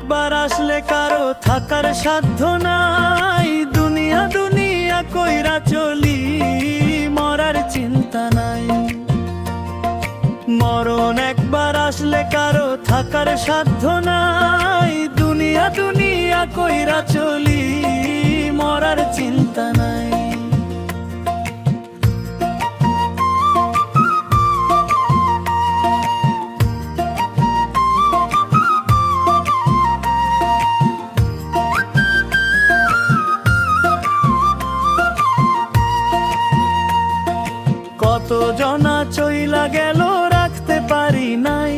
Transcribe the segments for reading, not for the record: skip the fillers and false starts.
একবার আসলে কারো থাকার সাধ্য নাই, দুনিয়া দুনিয়া কইরা চলি, মরার চিন্তা নাই। মরণ একবার আসলে কারো থাকার সাধ্য নাই, দুনিয়া দুনিয়া কইরা চলি, মরার চিন্তা নাই। কত জনা চইলা গেল রাখতে পারি নাই,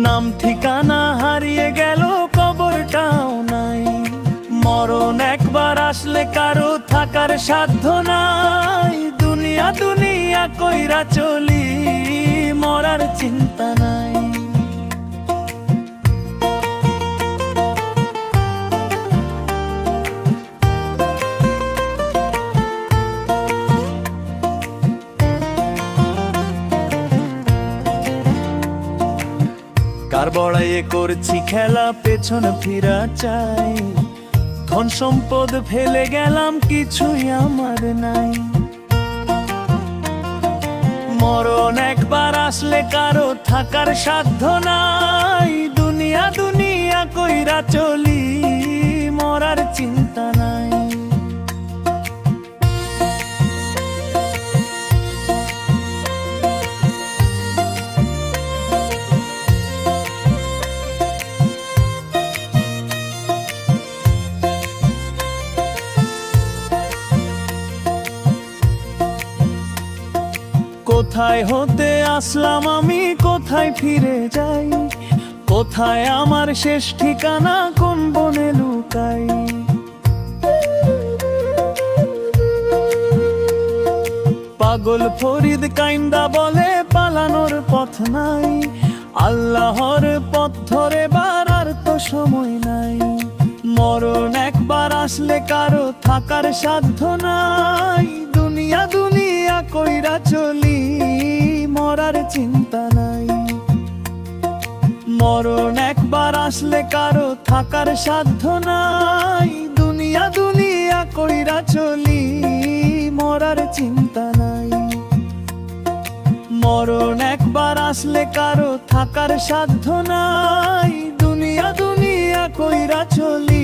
নাম ঠিকানা হারিয়ে গেল কবরটাও নাই। মরণ একবার আসলে কারো থাকার সাধ্য নাই, দুনিয়া দুনিয়া কইরা চলি, মরার চিন্তা নাই। কার বড়াইয়ে করছি খেলা, পেছন ফিরা চাই, ধন সম্পদ ফেলে গেলাম কিছুই আমার নাই। মরণ একবার আসলে কারো থাকার সাধ্য নাই, দুনিয়া দুনিয়া কইরা চলি, মরার চিন্তা নাই। কোথায় হতে আসলাম আমি, কোথায় ফিরে যাই, কোথায় আমার শেষ ঠিকানা, কোন বনে লুকাই। পাগল ফরিদ কাইন্দা বলে পালানোর পথ নাই, আল্লাহর পথ ধরে বাড়ার তো সময় নাই। মরণ একবার আসলে কারো থাকার সাধ্য নাই, দুনিয়া দুনিয়া কইরা চলি, মরার চিন্তা নাই। মরণ একবার আসলে কারো থাকার সাধ্য নাই, দুনিয়া দুনিয়া কইরা চলি, মরার চিন্তা নাই। মরণ একবার আসলে কারো থাকার সাধ্য নাই, দুনিয়া দুনিয়া কইরা চলি,